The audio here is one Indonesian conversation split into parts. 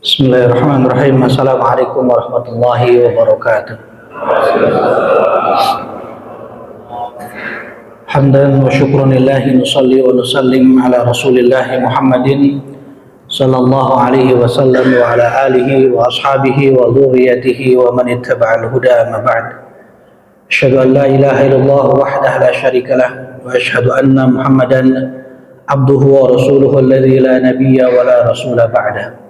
Bismillahirrahmanirrahim. Assalamualaikum warahmatullahi wabarakatuh. Hamdan wa syukran lillahi nusalli wa nusallim ala rasulillahi Muhammadin sallallahu alaihi wasallam wa ala alihi wa ashabihi wa dhurriyyatihi wa man ittaba'al huda ma ba'd. Asyhadu an la ilaha illallah wahdahu la syarika lah wa asyhadu anna Muhammadan abduhu wa rasuluhu alladzi la nabiyya wa la rasula ba'da.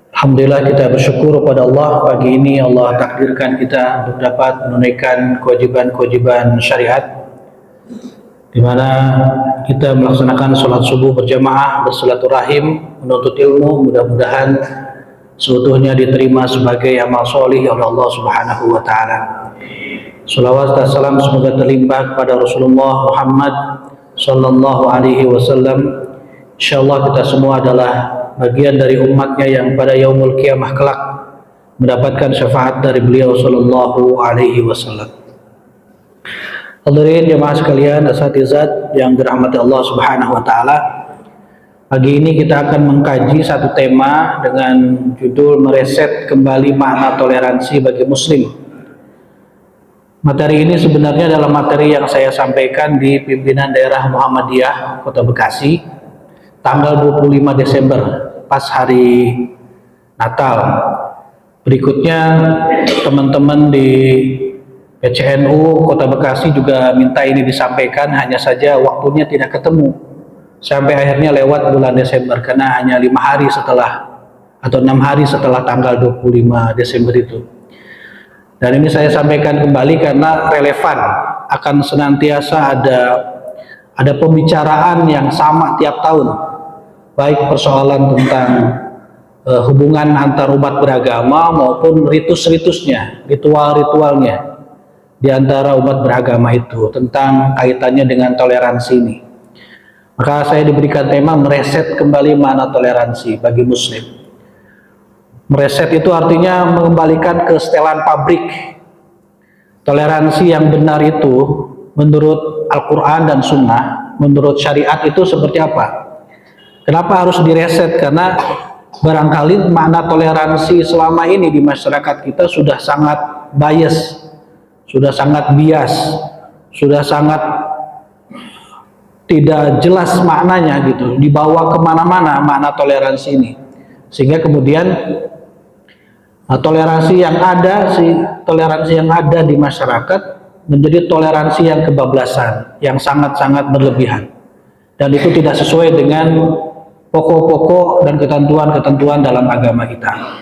Alhamdulillah, kita bersyukur kepada Allah. Pagi ini Allah takdirkan kita untuk dapat menunaikan kewajiban-kewajiban syariat, di mana kita melaksanakan sholat subuh berjamaah, bersilaturahim, menuntut ilmu. Mudah-mudahan seutuhnya diterima sebagai amal solih oleh Allah Subhanahu wa Ta'ala. Salawat dan salam semoga terlimpah kepada Rasulullah Muhammad sallallahu alaihi wasallam. Insyaallah kita semua adalah bagian dari umatnya yang pada yaumul qiyamah kelak mendapatkan syafaat dari beliau sallallahu alaihi wasallam. Hadirin jemaah sekalian, asatizat yang dirahmati Allah Subhanahu wa taala. Pagi ini kita akan mengkaji satu tema dengan judul mereset kembali makna toleransi bagi muslim. Materi ini sebenarnya adalah materi yang saya sampaikan di pimpinan daerah Muhammadiyah Kota Bekasi tanggal 25 Desember pas hari Natal. Berikutnya teman-teman di PCNU Kota Bekasi juga minta ini disampaikan, hanya saja waktunya tidak ketemu sampai akhirnya lewat bulan Desember karena hanya 5 hari setelah atau 6 hari setelah tanggal 25 Desember itu. Dan ini saya sampaikan kembali karena relevan, akan senantiasa ada pembicaraan yang sama tiap tahun, baik persoalan tentang hubungan antar umat beragama maupun ritus-ritusnya, ritual-ritualnya di antara umat beragama itu, tentang kaitannya dengan toleransi ini. Maka saya diberikan tema mereset kembali makna toleransi bagi muslim. Mereset itu artinya mengembalikan ke setelan pabrik. Toleransi yang benar itu menurut Al-Quran dan Sunnah, menurut syariat itu seperti apa? Kenapa harus direset? Karena barangkali makna toleransi selama ini di masyarakat kita sudah sangat bias, sudah sangat bias, sudah sangat tidak jelas maknanya gitu, dibawa kemana-mana makna toleransi ini, sehingga kemudian toleransi yang ada di masyarakat menjadi toleransi yang kebablasan, yang sangat-sangat berlebihan, dan itu tidak sesuai dengan pokok-pokok dan ketentuan-ketentuan dalam agama kita.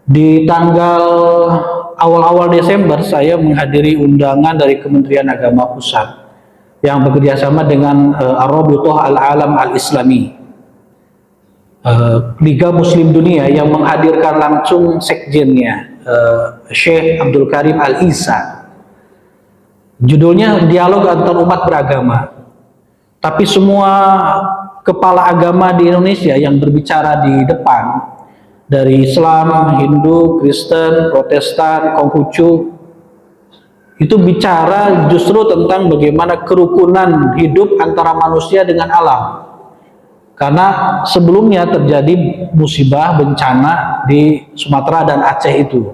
Di tanggal awal-awal Desember saya menghadiri undangan dari Kementerian Agama Pusat yang bekerjasama dengan Ar-Rabithah Al-Alam Al-Islami, Liga Muslim Dunia, yang menghadirkan langsung sekjennya, Syekh Abdul Karim Al-Isa. Judulnya Dialog Antar Umat Beragama. Tapi semua kepala agama di Indonesia yang berbicara di depan, dari Islam, Hindu, Kristen, Protestan, Konghucu, itu bicara justru tentang bagaimana kerukunan hidup antara manusia dengan alam. Karena sebelumnya terjadi musibah bencana di Sumatera dan Aceh itu.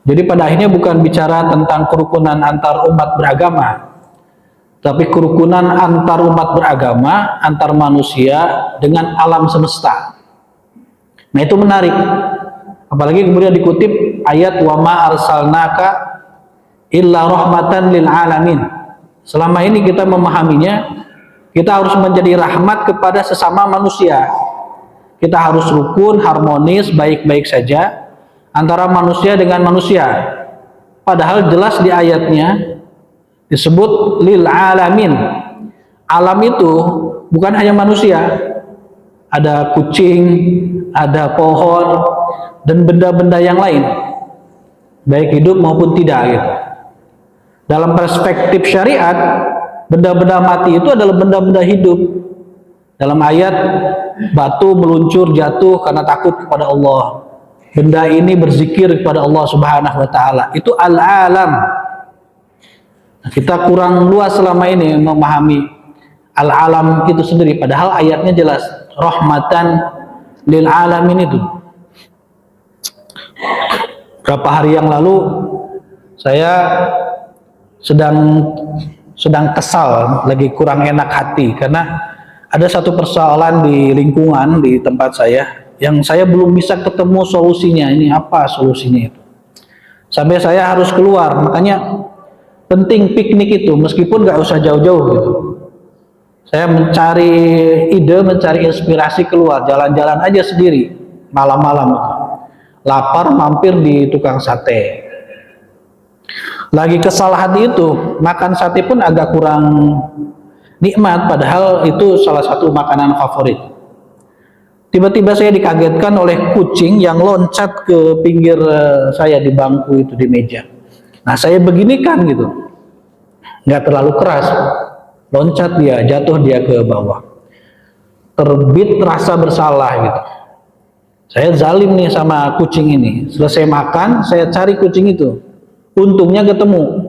Jadi pada akhirnya bukan bicara tentang kerukunan antar umat beragama, tapi kerukunan antar umat beragama, antar manusia dengan alam semesta. Nah, itu menarik. Apalagi kemudian dikutip ayat wa ma arsalnaka illa rahmatan lil alamin. Selama ini kita memahaminya, kita harus menjadi rahmat kepada sesama manusia. Kita harus rukun, harmonis, baik-baik saja antara manusia dengan manusia. Padahal jelas di ayatnya disebut lil alamin. Alam itu bukan hanya manusia. Ada kucing, ada pohon, dan benda-benda yang lain, baik hidup maupun tidak gitu. Dalam perspektif syariat, benda-benda mati itu adalah benda-benda hidup. Dalam ayat, batu meluncur jatuh karena takut kepada Allah. Benda ini berzikir kepada Allah Subhanahu wa Ta'ala. Itu al-alam. Kita kurang luas selama ini memahami al-alam itu sendiri, padahal ayatnya jelas rahmatan lil alamin itu. Berapa hari yang lalu saya sedang kesal, lagi kurang enak hati karena ada satu persoalan di lingkungan di tempat saya yang saya belum bisa ketemu solusinya. Ini apa solusinya itu? Sampai saya harus keluar. Makanya penting piknik itu, meskipun nggak usah jauh-jauh gitu. Saya mencari ide, mencari inspirasi keluar, jalan-jalan aja sendiri malam-malam. Lapar mampir di tukang sate. Lagi kesal hati itu, makan sate pun agak kurang nikmat, padahal itu salah satu makanan favorit. Tiba-tiba saya dikagetkan oleh kucing yang loncat ke pinggir saya di bangku itu, di meja. Nah, saya beginikan gitu, nggak terlalu keras, loncat dia, jatuh dia ke bawah. Terbit rasa bersalah gitu. Saya zalim nih sama kucing ini. Selesai makan, saya cari kucing itu. Untungnya ketemu.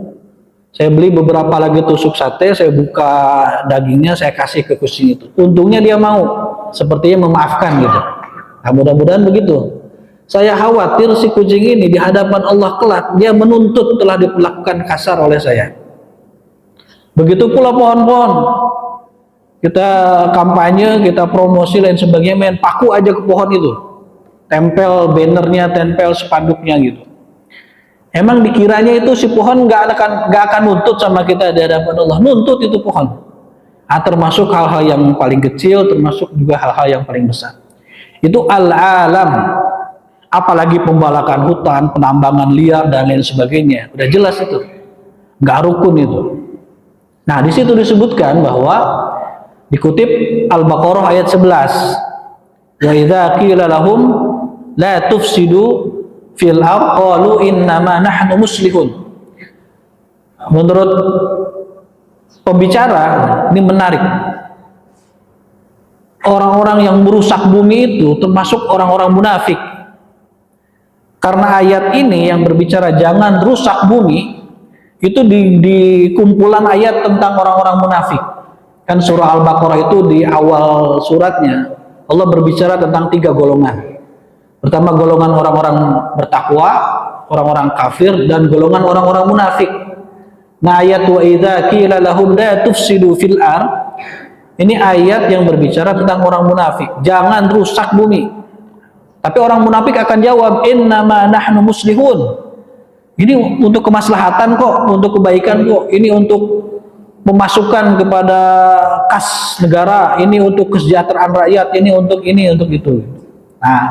Saya beli beberapa lagi tusuk sate, saya buka dagingnya, saya kasih ke kucing itu. Untungnya dia mau, sepertinya memaafkan gitu. Nah, mudah-mudahan begitu. Saya khawatir si kucing ini di hadapan Allah kelak, dia menuntut telah diperlakukan kasar oleh saya. Begitu pula pohon-pohon. Kita kampanye, kita promosi lain sebagainya, main paku aja ke pohon itu. Tempel bannernya, tempel spanduknya gitu. Emang dikiranya itu si pohon nggak akan nuntut sama kita di hadapan Allah. Nuntut itu pohon. Termasuk hal-hal yang paling kecil, termasuk juga hal-hal yang paling besar. Itu al-alam. Apalagi pembalakan hutan, penambangan liar dan lain sebagainya. Udah jelas itu. Nggak rukun itu. Nah, di situ disebutkan bahwa dikutip Al-Baqarah ayat 11. Wa idza qila lahum la tufsidu fil ardh qalu innama nahnu muslihun. Menurut pembicara ini menarik. Orang-orang yang merusak bumi itu termasuk orang-orang munafik. Karena ayat ini yang berbicara jangan rusak bumi itu di kumpulan ayat tentang orang-orang munafik. Kan surah Al-Baqarah itu di awal suratnya Allah berbicara tentang 3 golongan. Pertama golongan orang-orang bertakwa, orang-orang kafir, dan golongan orang-orang munafik. Nah, ayat wa idza qila lahum la tufsidu fil ard, ini ayat yang berbicara tentang orang munafik. Jangan rusak bumi. Tapi orang munafik akan jawab innama nahnu muslihun. Ini untuk kemaslahatan kok, untuk kebaikan kok. Ini untuk memasukkan kepada kas negara, ini untuk kesejahteraan rakyat, ini untuk itu. Nah,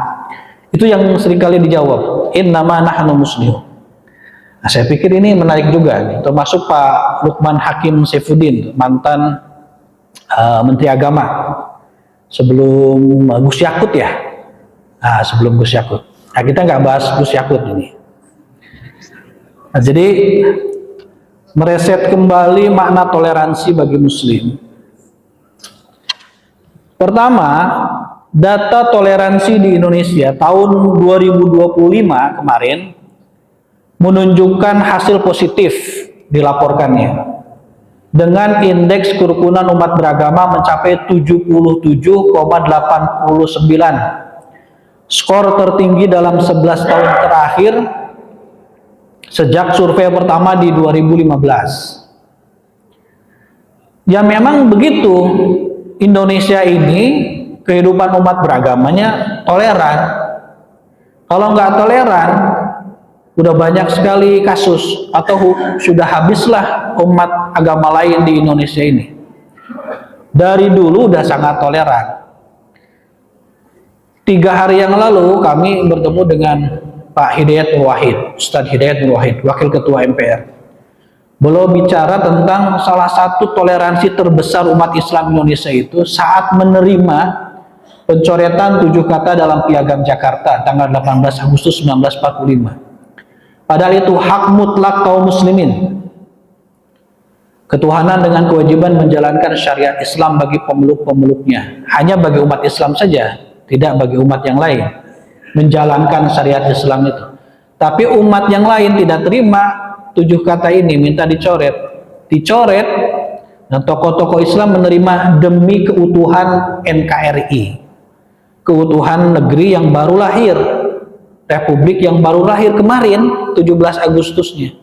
itu yang seringkali dijawab, innama nahnu muslihun. Nah, saya pikir ini menarik juga nih, termasuk Pak Lukman Hakim Saifuddin, mantan Menteri Agama sebelum Gus Yakut ya. Nah, sebelum Gus Yakut. Nah, kita nggak bahas Gus Yakut ini. Nah, jadi mereset kembali makna toleransi bagi Muslim. Pertama, data toleransi di Indonesia tahun 2025 kemarin menunjukkan hasil positif dilaporkannya dengan indeks kerukunan umat beragama mencapai 77,89, skor tertinggi dalam 11 tahun terakhir sejak survei pertama di 2015. Ya memang begitu, Indonesia ini kehidupan umat beragamanya toleran. Kalau nggak toleran, udah banyak sekali kasus atau sudah habislah umat agama lain di Indonesia ini. Dari dulu udah sangat toleran. 3 hari yang lalu kami bertemu dengan Pak Hidayat Nur Wahid, Ustadz Hidayat Nur Wahid, Wakil Ketua MPR. Beliau bicara tentang salah satu toleransi terbesar umat Islam Indonesia itu saat menerima pencoretan 7 kata dalam Piagam Jakarta tanggal 18 Agustus 1945. Padahal itu hak mutlak kaum muslimin. Ketuhanan dengan kewajiban menjalankan syariat Islam bagi pemeluk-pemeluknya. Hanya bagi umat Islam saja, tidak bagi umat yang lain. Menjalankan syariat Islam itu. Tapi umat yang lain tidak terima 7 kata ini, minta dicoret. Dicoret, dan tokoh-tokoh Islam menerima demi keutuhan NKRI. keutuhan negeri yang baru lahir, republik yang baru lahir kemarin 17 Agustusnya.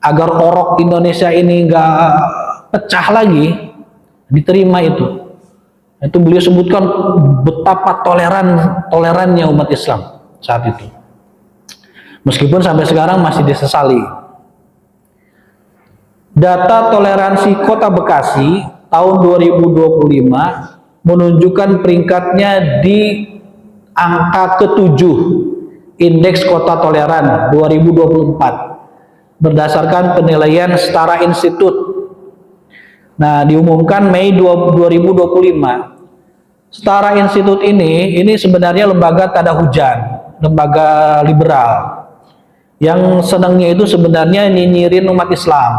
Agar orok Indonesia ini nggak pecah lagi, diterima itu. Itu beliau sebutkan betapa tolerannya umat Islam saat itu. Meskipun sampai sekarang masih disesali. Data toleransi Kota Bekasi tahun 2025 menunjukkan peringkatnya di angka ke-7 Indeks Kota Toleran 2024 berdasarkan penilaian Setara Institut. Nah, diumumkan Mei 2025. Setara Institut ini sebenarnya lembaga tada hujan, lembaga liberal yang senangnya itu sebenarnya nyinyirin umat Islam.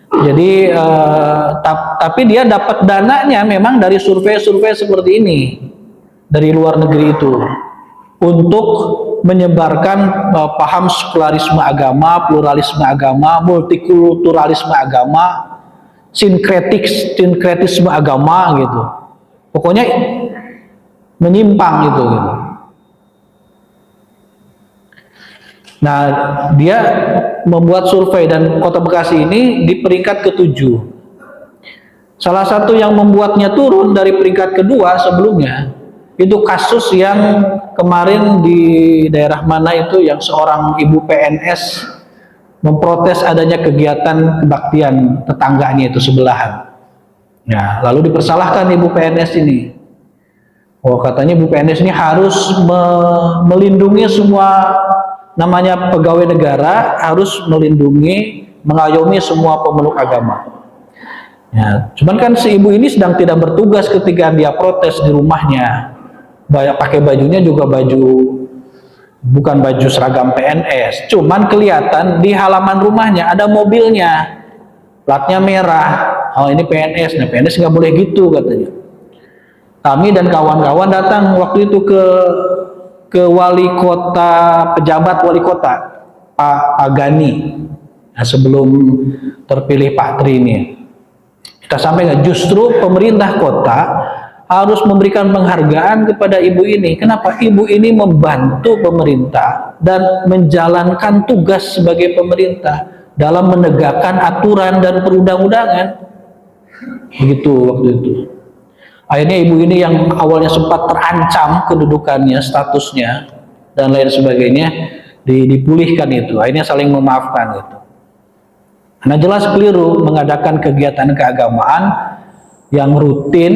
Jadi tapi dia dapat dananya memang dari survei-survei seperti ini dari luar negeri itu untuk menyebarkan paham sekularisme agama, pluralisme agama, multikulturalisme agama, sinkretisme agama gitu. Pokoknya menyimpang gitu. Nah, dia membuat survei dan Kota Bekasi ini di peringkat ke-7. Salah satu yang membuatnya turun dari peringkat kedua sebelumnya itu kasus yang kemarin di daerah mana itu yang seorang ibu PNS memprotes adanya kegiatan kebaktian tetangganya itu sebelahan. Nah, lalu dipersalahkan ibu PNS ini. Oh, katanya ibu PNS ini harus melindungi semua, namanya pegawai negara, harus melindungi, mengayomi semua pemeluk agama. Ya, cuman kan si ibu ini sedang tidak bertugas ketika dia protes di rumahnya. Pakai bajunya juga bukan baju seragam PNS, cuman kelihatan di halaman rumahnya ada mobilnya, platnya merah. Oh, ini PNS. Nah, PNS nggak boleh gitu katanya. Kami dan kawan-kawan datang waktu itu ke wali kota, pejabat wali kota Pak Gani. Nah, sebelum terpilih Pak Tri ini, kita sampaikan justru pemerintah kota harus memberikan penghargaan kepada ibu ini. Kenapa? Ibu ini membantu pemerintah dan menjalankan tugas sebagai pemerintah dalam menegakkan aturan dan perundang-undangan. Begitu waktu itu. Akhirnya ibu ini yang awalnya sempat terancam kedudukannya, statusnya, dan lain sebagainya, dipulihkan itu. Akhirnya saling memaafkan gitu. Nah, jelas keliru mengadakan kegiatan keagamaan yang rutin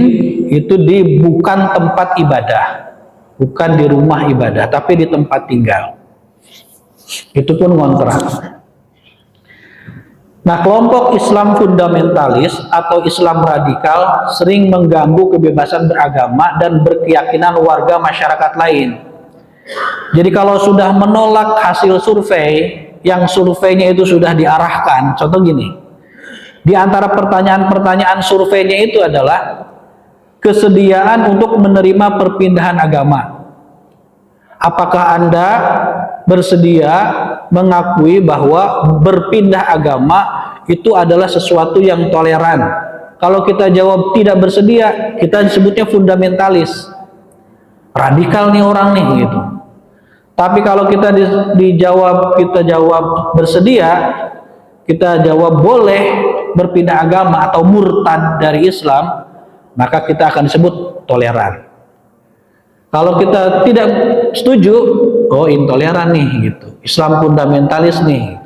itu di bukan tempat ibadah, bukan di rumah ibadah, tapi di tempat tinggal. Itu pun ngontrak. Nah, kelompok Islam fundamentalis atau Islam radikal sering mengganggu kebebasan beragama dan berkeyakinan warga masyarakat lain. Jadi kalau sudah menolak hasil survei, yang surveinya itu sudah diarahkan, contoh gini, di antara pertanyaan-pertanyaan surveinya itu adalah kesediaan untuk menerima perpindahan agama. Apakah Anda bersedia mengakui bahwa berpindah agama itu adalah sesuatu yang toleran? Kalau kita jawab tidak bersedia, kita disebutnya fundamentalis. Radikal nih orang nih gitu. Tapi kalau kita jawab bersedia, kita jawab boleh berpindah agama atau murtad dari Islam, maka kita akan disebut toleran. Kalau kita tidak setuju, oh intoleran nih gitu, Islam fundamentalis nih.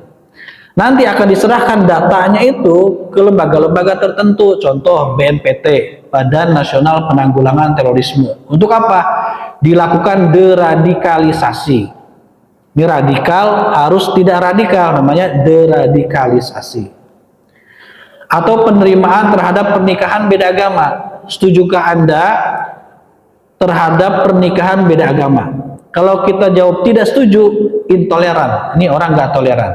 Nanti akan diserahkan datanya itu ke lembaga-lembaga tertentu, contoh BNPT, Badan Nasional Penanggulangan Terorisme. Untuk apa? Dilakukan deradikalisasi. Ini radikal harus tidak radikal, namanya deradikalisasi. Atau penerimaan terhadap pernikahan beda agama. Setujukah Anda terhadap pernikahan beda agama? Kalau kita jawab tidak setuju, intoleran. Ini orang nggak toleran.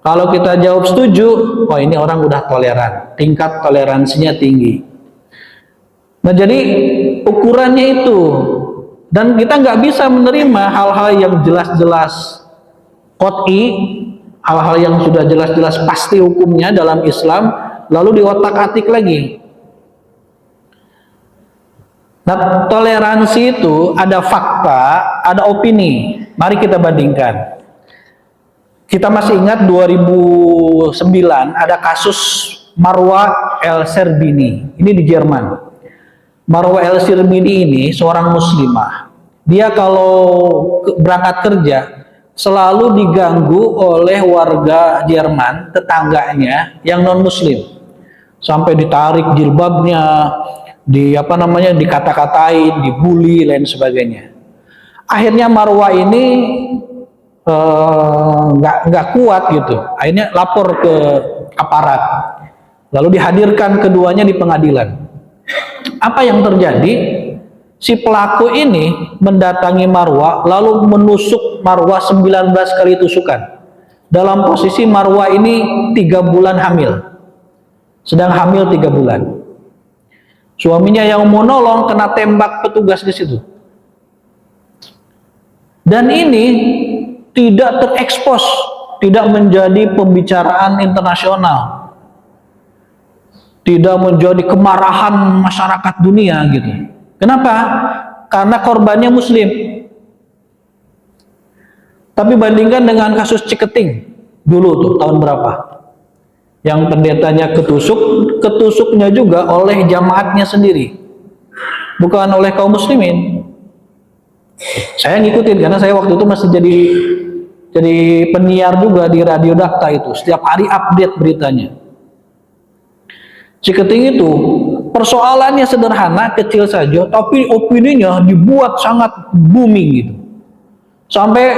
Kalau kita jawab setuju, oh ini orang udah toleran. Tingkat toleransinya tinggi. Nah, jadi ukurannya itu. Dan kita nggak bisa menerima hal-hal yang jelas-jelas qot'i, hal-hal yang sudah jelas-jelas pasti hukumnya dalam Islam, lalu diotak-atik lagi. Nah, toleransi itu ada fakta, ada opini. Mari kita bandingkan. Kita masih ingat 2009 ada kasus Marwa El-Sherbini. Ini di Jerman. Marwa El-Sherbini ini seorang muslimah. Dia kalau berangkat kerja selalu diganggu oleh warga Jerman, tetangganya yang non-muslim. Sampai ditarik jilbabnya, dikata-katain, dibully, lain sebagainya. Akhirnya Marwa ini nggak kuat gitu. Akhirnya lapor ke aparat. Lalu dihadirkan keduanya di pengadilan. Apa yang terjadi? Si pelaku ini mendatangi Marwa lalu menusuk Marwa 19 kali tusukan. Dalam posisi Marwa ini 3 bulan hamil. Sedang hamil 3 bulan. Suaminya yang mau nolong kena tembak petugas di situ. Dan ini tidak terekspos, tidak menjadi pembicaraan internasional, tidak menjadi kemarahan masyarakat dunia gitu. Kenapa? Karena korbannya muslim. Tapi bandingkan dengan kasus Ciketing dulu tuh tahun berapa? Yang pendetanya ketusuknya juga oleh jamaatnya sendiri, bukan oleh kaum muslimin. Saya ngikutin karena saya waktu itu masih jadi penyiar juga di Radio Dakta itu, setiap hari update beritanya. Ciketing itu persoalannya sederhana, kecil saja, tapi opininya dibuat sangat booming gitu. Sampai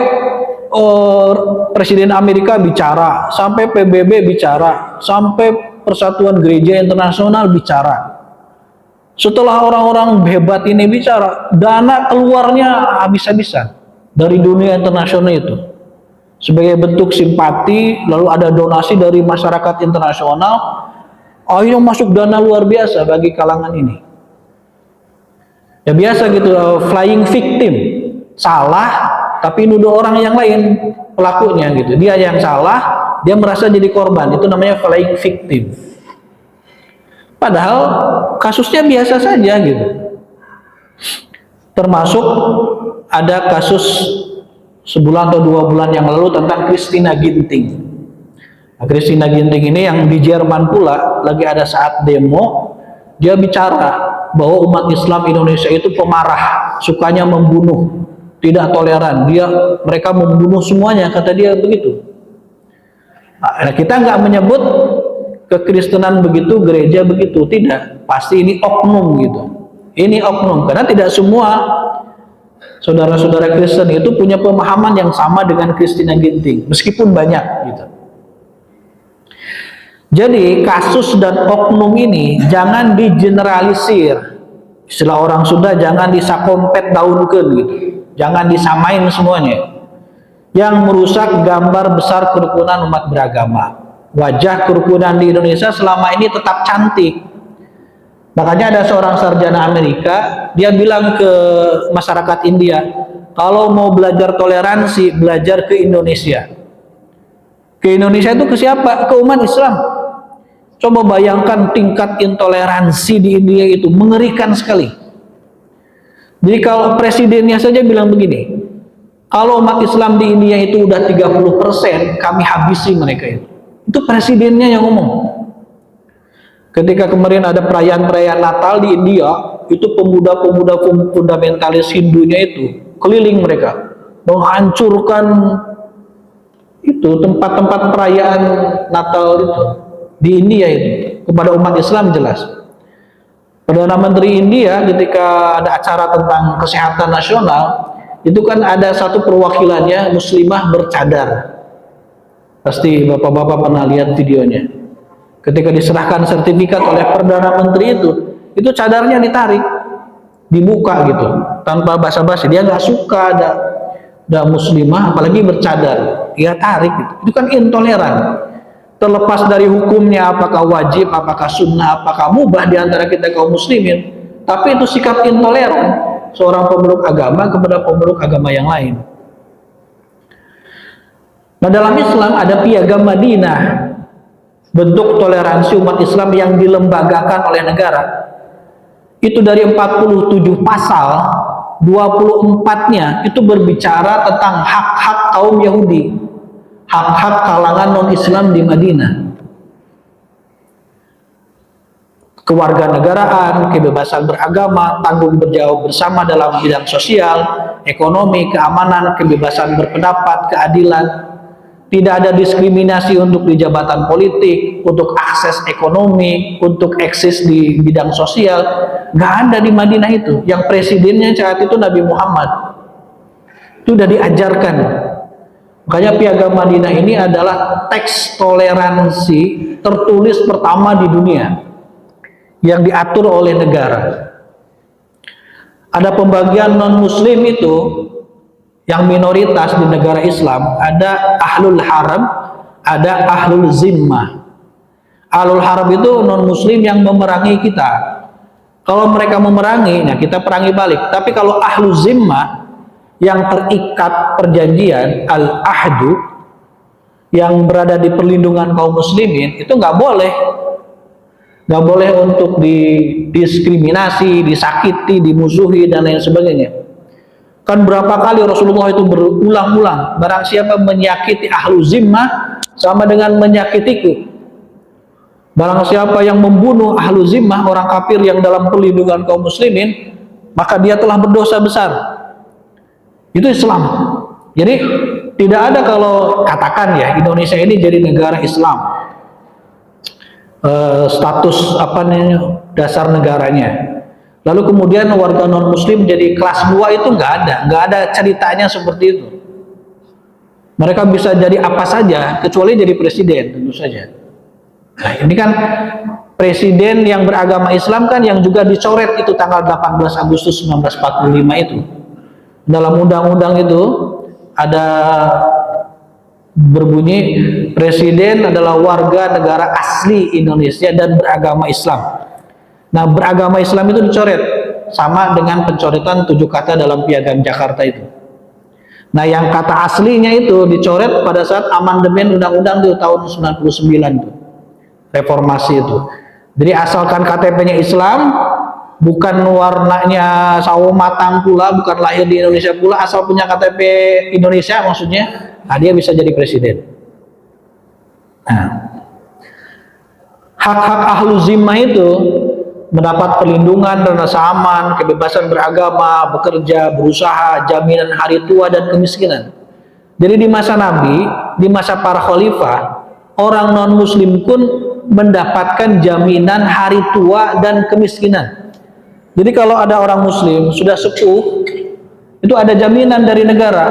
Presiden Amerika bicara, sampai PBB bicara, sampai Persatuan Gereja Internasional bicara. Setelah orang-orang hebat ini bicara, dana keluarnya habis-habisan dari dunia internasional itu. Sebagai bentuk simpati, lalu ada donasi dari masyarakat internasional, ayo masuk dana luar biasa bagi kalangan ini. Ya biasa gitu, flying victim, salah tapi nuduh orang yang lain pelakunya gitu. Dia yang salah, dia merasa jadi korban. Itu namanya flying victim. Padahal kasusnya biasa saja gitu. Termasuk ada kasus sebulan atau 2 bulan yang lalu tentang Christina Ginting. Nah, Christina Ginting ini yang di Jerman pula lagi ada saat demo, dia bicara bahwa umat Islam Indonesia itu pemarah, sukanya membunuh, tidak toleran. Mereka membunuh semuanya, kata dia begitu. Nah, kita nggak menyebut kekristenan begitu, gereja begitu, tidak. Pasti ini oknum gitu. Ini oknum karena tidak semua saudara-saudara Kristen itu punya pemahaman yang sama dengan Christina Ginting, meskipun banyak gitu. Jadi kasus dan oknum ini jangan digeneralisir. Istilah orang Sunda, jangan disakompet daunkeun gitu. Jangan disamain semuanya. Yang merusak gambar besar kerukunan umat beragama. Wajah kerukunan di Indonesia selama ini tetap cantik. Makanya ada seorang sarjana Amerika, dia bilang ke masyarakat India, kalau mau belajar toleransi, belajar ke Indonesia. Ke Indonesia itu ke siapa? Ke umat Islam. Coba bayangkan tingkat intoleransi di India itu mengerikan sekali. Jadi kalau presidennya saja bilang begini, kalau umat Islam di India itu udah 30%, kami habisi mereka itu. Itu presidennya yang ngomong. Ketika kemarin ada perayaan-perayaan Natal di India, itu pemuda-pemuda fundamentalis Hindunya itu keliling mereka, menghancurkan itu tempat-tempat perayaan Natal itu di India itu kepada umat Islam jelas. Perdana Menteri India ketika ada acara tentang kesehatan nasional, itu kan ada satu perwakilannya muslimah bercadar. Pasti bapak-bapak pernah lihat videonya. Ketika diserahkan sertifikat oleh Perdana Menteri itu cadarnya ditarik, dibuka gitu, tanpa basa-basi. Dia nggak suka ada muslimah, apalagi bercadar, dia tarik gitu. Itu kan intoleran. Terlepas dari hukumnya, apakah wajib, apakah sunnah, apakah mubah di antara kita kaum muslimin, tapi itu sikap intoleran seorang pemeluk agama kepada pemeluk agama yang lain. Nah, dalam Islam ada piagam Madinah, bentuk toleransi umat Islam yang dilembagakan oleh negara. itu dari 47 pasal, 24-nya itu berbicara tentang hak-hak kaum Yahudi, hak-hak kalangan non-Islam di Madinah. Kewarganegaraan, kebebasan beragama, tanggung jawab bersama dalam bidang sosial, ekonomi, keamanan, kebebasan berpendapat, keadilan. Tidak ada diskriminasi untuk di jabatan politik, untuk akses ekonomi, untuk eksis di bidang sosial. Nggak ada di Madinah itu. Yang presidennya saat itu Nabi Muhammad. Itu sudah diajarkan. Makanya Piagam Madinah ini adalah teks toleransi tertulis pertama di dunia yang diatur oleh negara. Ada pembagian non-muslim itu yang minoritas di negara Islam, ada ahlul haram, ada ahlul zimmah. Ahlul haram itu non-muslim yang memerangi kita. Kalau mereka memerangi, nah kita perangi balik. Tapi kalau ahlul zimmah yang terikat perjanjian, al-ahdu, yang berada di perlindungan kaum muslimin, itu nggak boleh. Nggak boleh untuk didiskriminasi, disakiti, dimusuhi, dan lain sebagainya. Kan berapa kali Rasulullah itu berulang-ulang, barang siapa menyakiti ahlu zimmah sama dengan menyakitiku. Barang siapa yang membunuh ahlu zimmah, orang kafir yang dalam perlindungan kaum muslimin, maka dia telah berdosa besar. Itu Islam. Jadi tidak ada, kalau katakan ya Indonesia ini jadi negara Islam, status apa namanya dasar negaranya, lalu kemudian warga non muslim jadi kelas 2, itu nggak ada ceritanya seperti itu. Mereka bisa jadi apa saja kecuali jadi presiden, tentu saja. Nah ini kan presiden yang beragama Islam kan yang juga dicoret itu tanggal 18 Agustus 1945 itu. Dalam undang-undang itu ada berbunyi presiden adalah warga negara asli Indonesia dan beragama Islam. Nah, beragama Islam itu dicoret sama dengan pencoretan 7 kata dalam Piagam Jakarta itu. Nah, yang kata aslinya itu dicoret pada saat amandemen undang-undang di tahun 99 itu. Reformasi itu. Jadi asalkan KTP-nya Islam, bukan warnanya sawo matang pula, bukan lahir di Indonesia pula, asal punya KTP Indonesia maksudnya, nah dia bisa jadi presiden. Nah, hak-hak ahlu zimmah itu mendapat perlindungan dan rasa aman, kebebasan beragama, bekerja, berusaha, jaminan hari tua dan kemiskinan. Jadi di masa Nabi, di masa para khalifah, orang non-muslim pun mendapatkan jaminan hari tua dan kemiskinan. Jadi kalau ada orang muslim sudah sepuh, itu ada jaminan dari negara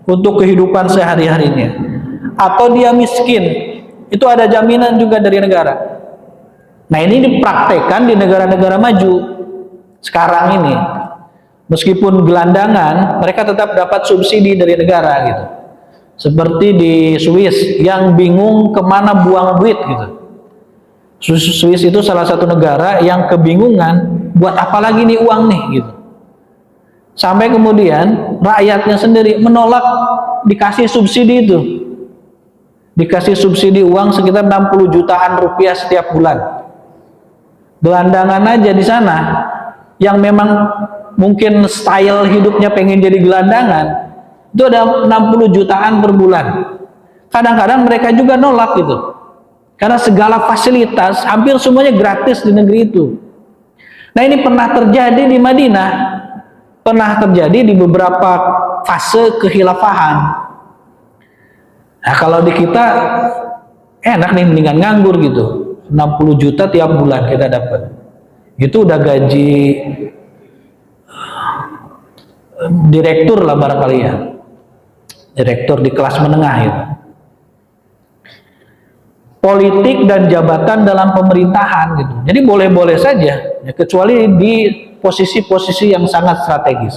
untuk kehidupan sehari-harinya. Atau dia miskin, itu ada jaminan juga dari negara. Nah ini dipraktekkan di negara-negara maju sekarang ini. Meskipun gelandangan, mereka tetap dapat subsidi dari negara gitu. Seperti di Swiss yang bingung kemana buang duit gitu. Swiss itu salah satu negara yang kebingungan buat apa lagi nih uang nih gitu. Sampai kemudian rakyatnya sendiri menolak dikasih subsidi itu. Dikasih subsidi uang sekitar 60 jutaan rupiah setiap bulan. Gelandangan aja di sana yang memang mungkin style hidupnya pengen jadi gelandangan, itu ada 60 jutaan per bulan. Kadang-kadang mereka juga nolak gitu. Karena segala fasilitas hampir semuanya gratis di negeri itu. Nah ini pernah terjadi di Madinah, pernah terjadi di beberapa fase kekhilafahan. Nah kalau di kita enak nih, mendingan nganggur gitu. 60 juta tiap bulan kita dapat. Itu udah gaji direktur lah barangkali ya. Direktur di kelas menengah itu. Politik dan jabatan dalam pemerintahan gitu. Jadi boleh-boleh saja, ya, kecuali di posisi-posisi yang sangat strategis.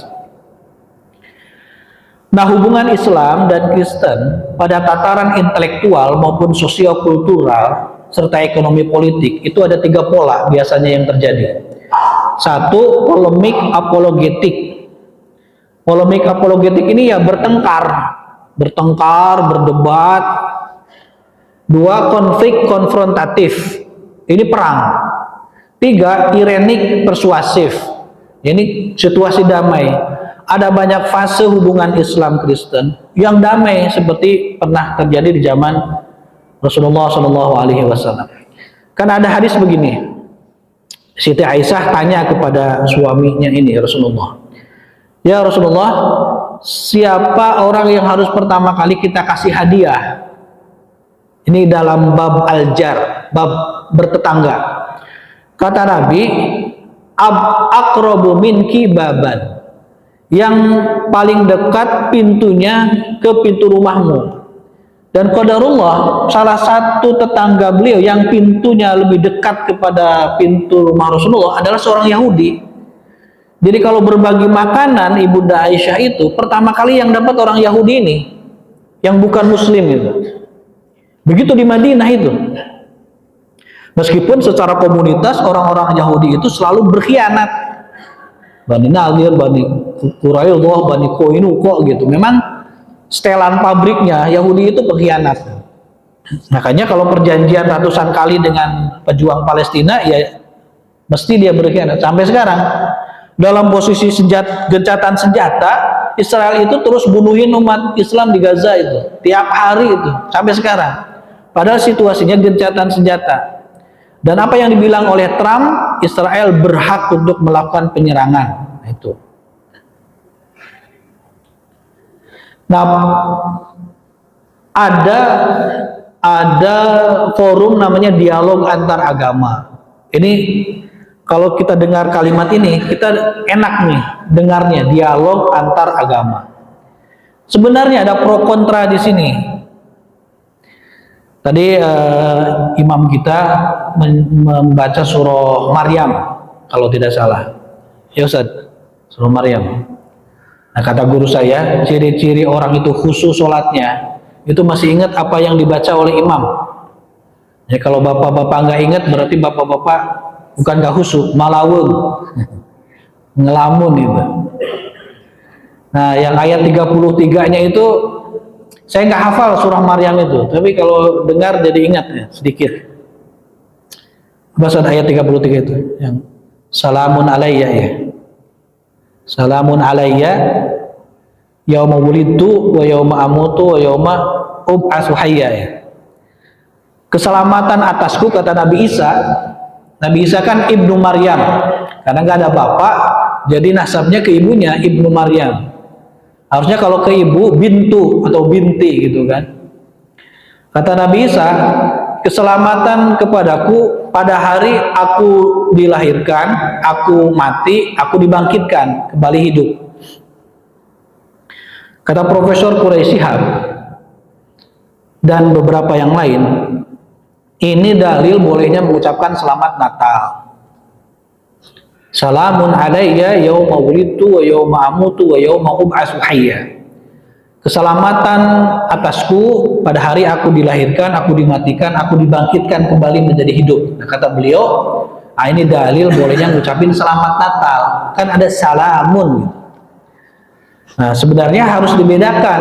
Nah, hubungan Islam dan Kristen pada tataran intelektual maupun sosiokultural serta ekonomi politik itu ada 3 pola biasanya yang terjadi. 1, polemik apologetik. Polemik apologetik ini ya bertengkar, berdebat. 2, konflik konfrontatif. Ini perang. Tiga, irenik persuasif. Ini situasi damai. Ada banyak fase hubungan Islam Kristen yang damai seperti pernah terjadi di zaman Rasulullah Shallallahu Alaihi Wasallam. Kan ada hadis begini, Siti Aisyah tanya kepada suaminya ini Rasulullah, ya Rasulullah, siapa orang yang harus pertama kali kita kasih hadiah? Ini dalam bab al-jar, bab bertetangga. Kata Nabi, aqrabu minki baban, yang paling dekat pintunya ke pintu rumahmu. Dan qadarullah, salah satu tetangga beliau yang pintunya lebih dekat kepada pintu rumah Rasulullah adalah seorang Yahudi. Jadi kalau berbagi makanan Ibunda Aisyah itu pertama kali yang dapat orang Yahudi ini, yang bukan Muslim itu. Begitu di Madinah itu. Meskipun secara komunitas orang-orang Yahudi itu selalu berkhianat. Bani Nadir, Bani Quraidah, Bani Qainuqa gitu. Memang setelan pabriknya Yahudi itu pengkhianat. Makanya kalau perjanjian ratusan kali dengan pejuang Palestina, ya mesti dia berkhianat. Sampai sekarang dalam posisi gencatan senjata, Israel itu terus bunuhin umat Islam di Gaza itu tiap hari itu sampai sekarang. Padahal situasinya gencatan senjata. Dan apa yang dibilang oleh Trump, Israel berhak untuk melakukan penyerangan. Itu. Nah, ada forum namanya dialog antar agama. Ini kalau kita dengar kalimat ini, kita enak nih dengarnya, dialog antar agama. Sebenarnya ada pro kontra di sini. Tadi imam kita membaca surah Maryam, kalau tidak salah. Ya Ustaz, surah Maryam. Nah, kata guru saya, ciri-ciri orang itu khusyuk sholatnya, itu masih ingat apa yang dibaca oleh imam. Ya, kalau bapak-bapak nggak ingat, berarti bapak-bapak bukan nggak khusyuk, malawung, ngelamun itu. Nah, yang ayat 33-nya itu, saya nggak hafal surah Maryam itu, tapi kalau dengar jadi ingat ya, sedikit. Bahasa ayat 33 itu, yang salamun alayya ya. Salamun alayya yauma wulidtu wa yauma amutu wa yauma ub'atsu hayya ya. Keselamatan atasku, kata Nabi Isa. Nabi Isa kan ibnu Maryam, karena nggak ada bapak, jadi nasabnya ke ibunya ibnu Maryam. Harusnya kalau ke ibu bintu atau binti gitu kan. Kata Nabi Isa, keselamatan kepadaku pada hari aku dilahirkan, aku mati, aku dibangkitkan, kembali hidup. Kata Profesor Quraisy Shihab dan beberapa yang lain, ini dalil bolehnya mengucapkan selamat Natal. Salamun alayya yauma wulidtu wa yauma amutu wa yauma ub'atsu hayya. Keselamatan atasku pada hari aku dilahirkan, aku dimatikan, aku dibangkitkan kembali menjadi hidup. Nah, kata beliau, ini dalil bolehnya ngucapin selamat Natal. Kan ada salamun. Nah, sebenarnya harus dibedakan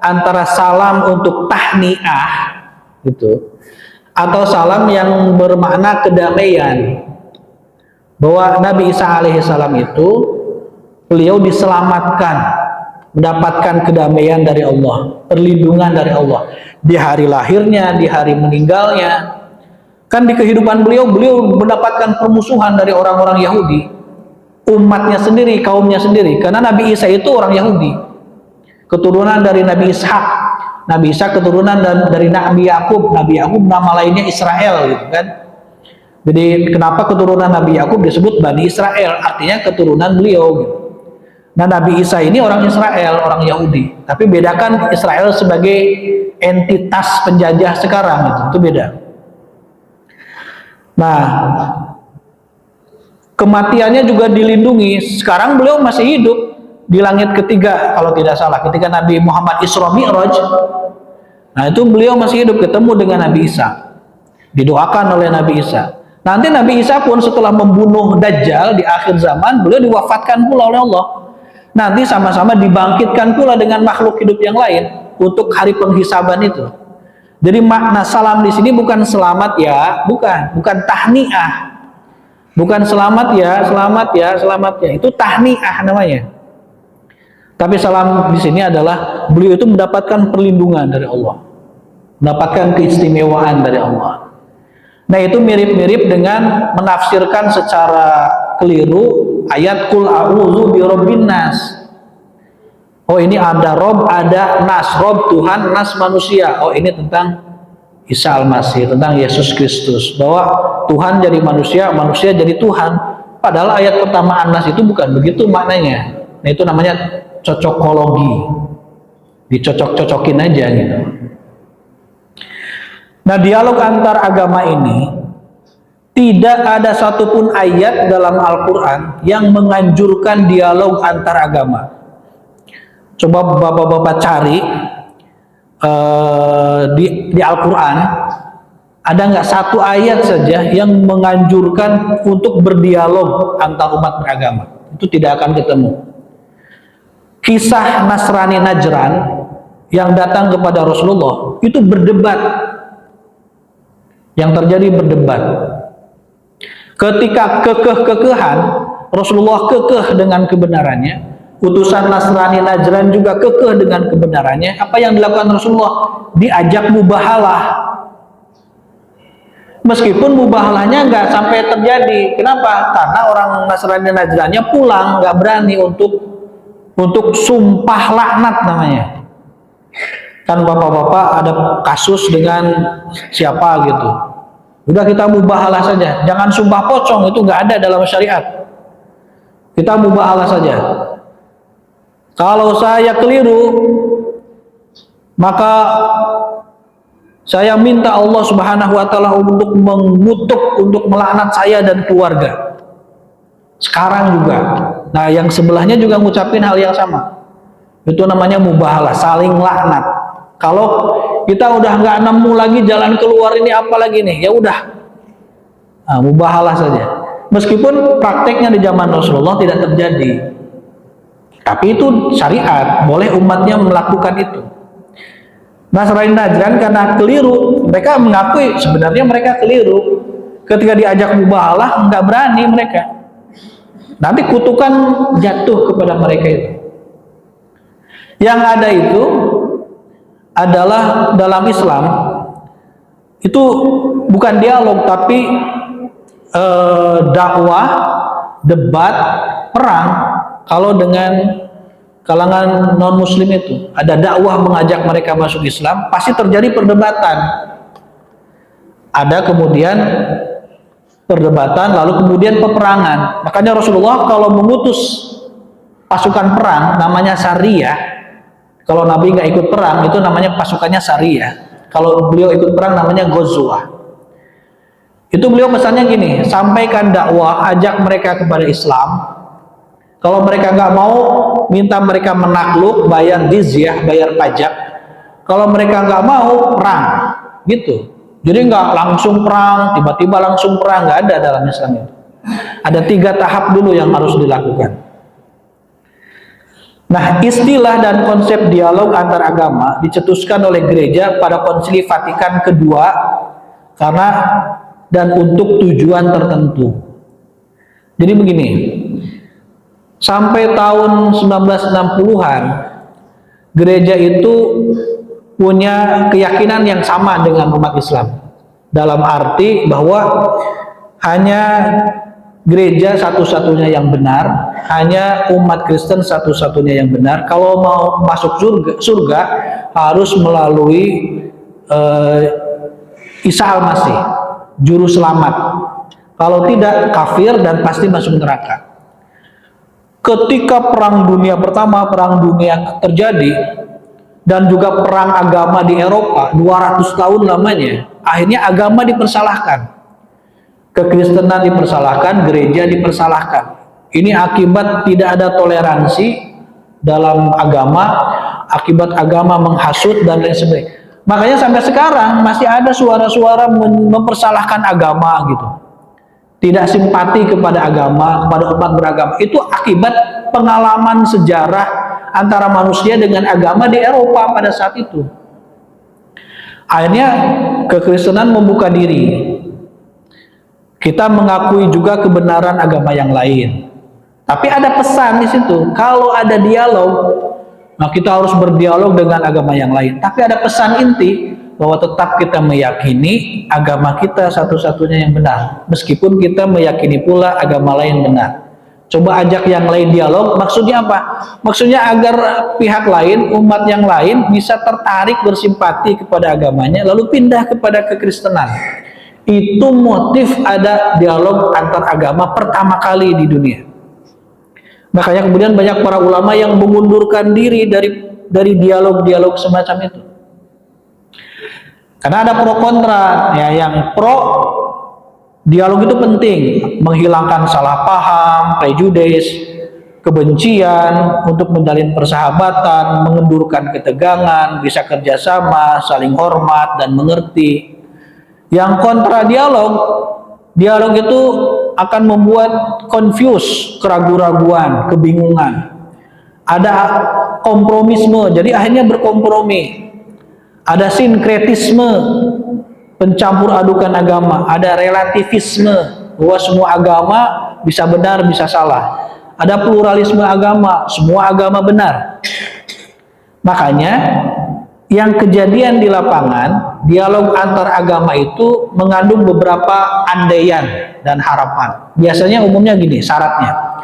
antara salam untuk tahniah gitu, atau salam yang bermakna kedamaian. Bahwa Nabi Isa alaihissalam itu beliau diselamatkan, mendapatkan kedamaian dari Allah, perlindungan dari Allah di hari lahirnya, di hari meninggalnya. Kan di kehidupan beliau mendapatkan permusuhan dari orang-orang Yahudi, umatnya sendiri, kaumnya sendiri, karena Nabi Isa itu orang Yahudi, keturunan dari Nabi Ishak. Nabi Isa keturunan dari Nabi Yakub. Nabi Yakub nama lainnya Israel gitu kan. Jadi kenapa keturunan Nabi Yakub disebut Bani Israel, artinya keturunan beliau gitu. Nah, Nabi Isa ini orang Israel, orang Yahudi. Tapi bedakan Israel sebagai entitas penjajah sekarang itu beda. Nah, kematiannya juga dilindungi. Sekarang beliau masih hidup di langit ketiga kalau tidak salah. Ketika Nabi Muhammad Isra Mi'raj, nah itu beliau masih hidup ketemu dengan Nabi Isa. Didoakan oleh Nabi Isa. Nanti Nabi Isa pun setelah membunuh Dajjal di akhir zaman, beliau diwafatkan pula oleh Allah. Nanti sama-sama dibangkitkan pula dengan makhluk hidup yang lain untuk hari penghisaban itu. Jadi makna salam di sini bukan selamat ya, bukan tahniah. Bukan selamat ya, selamat ya, selamat ya. Itu tahniah namanya. Tapi salam di sini adalah beliau itu mendapatkan perlindungan dari Allah, mendapatkan keistimewaan dari Allah. Nah, itu mirip-mirip dengan menafsirkan secara keliru ayat Qul a'udzu birabbin nas. Oh, ini ada Rob, ada Nas. Rob Tuhan, Nas manusia. Oh, ini tentang Isa Al-Masih, tentang Yesus Kristus. Bahwa Tuhan jadi manusia, manusia jadi Tuhan. Padahal ayat pertama An-Nas itu bukan begitu maknanya. Nah, itu namanya cocokologi. Dicocok-cocokin aja gitu. Nah, dialog antar agama ini tidak ada satupun ayat dalam Al-Quran yang menganjurkan dialog antar agama. Coba bapak-bapak cari di Al-Quran, ada nggak satu ayat saja yang menganjurkan untuk berdialog antar umat beragama? Itu tidak akan ketemu. Kisah Nasrani Najran yang datang kepada Rasulullah itu berdebat. Yang terjadi berdebat. Ketika kekeh-kekehan, Rasulullah kekeh dengan kebenarannya, utusan Nasrani Najran juga kekeh dengan kebenarannya. Apa yang dilakukan Rasulullah? Diajak mubahalah. Meskipun mubahalahnya nggak sampai terjadi. Kenapa? Karena orang Nasrani Najrannya pulang, nggak berani untuk sumpah laknat namanya. Kan bapak-bapak ada kasus dengan siapa gitu, udah kita mubahalah saja, jangan sumpah pocong, itu nggak ada dalam syariat. Kita mubahalah saja. Kalau saya keliru, maka saya minta Allah Subhanahu wa Ta'ala untuk mengutuk, untuk melaknat saya dan keluarga. Sekarang juga. Nah, yang sebelahnya juga ngucapin hal yang sama. Itu namanya mubahalah, saling laknat. Kalau kita udah nggak nemu lagi jalan keluar ini apa lagi nih, ya udah, nah, mubahalah saja. Meskipun prakteknya di zaman Rasulullah tidak terjadi, tapi itu syariat, boleh umatnya melakukan itu. Nasrani Najran karena keliru, mereka mengakui sebenarnya mereka keliru. Ketika diajak mubahalah nggak berani mereka. Nanti kutukan jatuh kepada mereka itu. Yang ada itu adalah dalam Islam itu bukan dialog tapi dakwah, debat, perang. Kalau dengan kalangan non muslim itu ada dakwah mengajak mereka masuk Islam, pasti terjadi perdebatan. Ada kemudian perdebatan, lalu kemudian peperangan. Makanya Rasulullah kalau mengutus pasukan perang namanya sariyah. Kalau Nabi nggak ikut perang, itu namanya pasukannya sariyah. Kalau beliau ikut perang, namanya ghazwah. Itu beliau pesannya gini, sampaikan dakwah, ajak mereka kepada Islam. Kalau mereka nggak mau, minta mereka menakluk, bayar jizyah, bayar pajak. Kalau mereka nggak mau, perang. Gitu. Jadi nggak langsung perang, tiba-tiba langsung perang, nggak ada dalam Islam itu. Ada 3 tahap dulu yang harus dilakukan. Nah, istilah dan konsep dialog antar agama dicetuskan oleh gereja pada Konsili Vatikan kedua karena dan untuk tujuan tertentu. Jadi begini, sampai tahun 1960-an gereja itu punya keyakinan yang sama dengan umat Islam. Dalam arti bahwa hanya gereja satu-satunya yang benar, hanya umat Kristen satu-satunya yang benar. Kalau mau masuk surga harus melalui Isa Al-Masih, juru selamat. Kalau tidak, kafir dan pasti masuk neraka. Ketika perang dunia pertama, perang dunia terjadi, dan juga perang agama di Eropa 200 tahun lamanya, akhirnya agama dipersalahkan. Kekristenan dipersalahkan, gereja dipersalahkan. Ini akibat tidak ada toleransi dalam agama, akibat agama menghasut dan lain sebagainya. Makanya sampai sekarang masih ada suara-suara mempersalahkan agama gitu. Tidak simpati kepada agama, kepada umat beragama. Itu akibat pengalaman sejarah antara manusia dengan agama di Eropa pada saat itu. Akhirnya kekristenan membuka diri. Kita mengakui juga kebenaran agama yang lain. Tapi ada pesan di situ. Kalau ada dialog, nah kita harus berdialog dengan agama yang lain. Tapi ada pesan inti bahwa tetap kita meyakini agama kita satu-satunya yang benar. Meskipun kita meyakini pula agama lain benar. Coba ajak yang lain dialog, maksudnya apa? Maksudnya agar pihak lain, umat yang lain bisa tertarik bersimpati kepada agamanya, lalu pindah kepada kekristenan. Itu motif ada dialog antar agama pertama kali di dunia. Makanya kemudian banyak para ulama yang mengundurkan diri dari dialog-dialog semacam itu. Karena ada pro kontra, ya, yang pro dialog itu penting, menghilangkan salah paham, prejudis, kebencian, untuk menjalin persahabatan, mengendurkan ketegangan, bisa kerjasama, saling hormat dan mengerti. Yang kontra dialog itu akan membuat confuse, keraguan-raguan, kebingungan. Ada kompromisme, jadi akhirnya berkompromi. Ada sinkretisme, pencampur adukan agama. Ada relativisme, bahwa semua agama bisa benar, bisa salah. Ada pluralisme agama, semua agama benar. Makanya yang kejadian di lapangan, dialog antar agama itu mengandung beberapa andaian dan harapan. Biasanya umumnya gini syaratnya.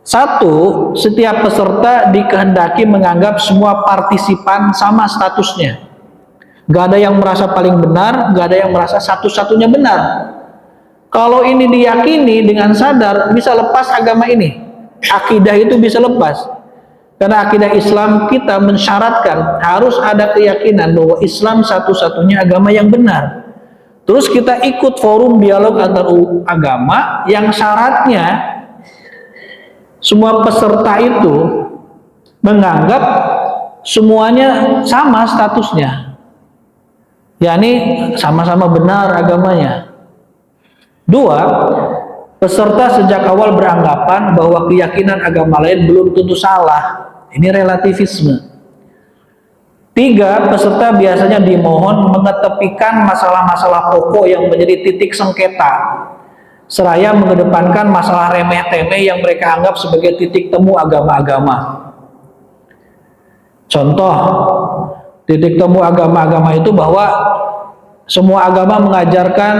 Satu, setiap peserta dikehendaki menganggap semua partisipan sama statusnya. Gak ada yang merasa paling benar, gak ada yang merasa satu-satunya benar. Kalau ini diyakini dengan sadar, bisa lepas agama ini. Akidah itu bisa lepas. Karena akidah Islam kita mensyaratkan harus ada keyakinan bahwa Islam satu-satunya agama yang benar. Terus kita ikut forum dialog antar agama yang syaratnya semua peserta itu menganggap semuanya sama statusnya, yakni sama-sama benar agamanya. Dua, peserta sejak awal beranggapan bahwa keyakinan agama lain belum tentu salah. Ini relativisme. Tiga, peserta biasanya dimohon mengetepikan masalah-masalah pokok yang menjadi titik sengketa, seraya mengedepankan masalah remeh-temeh yang mereka anggap sebagai titik temu agama-agama. Contoh, titik temu agama-agama itu bahwa semua agama mengajarkan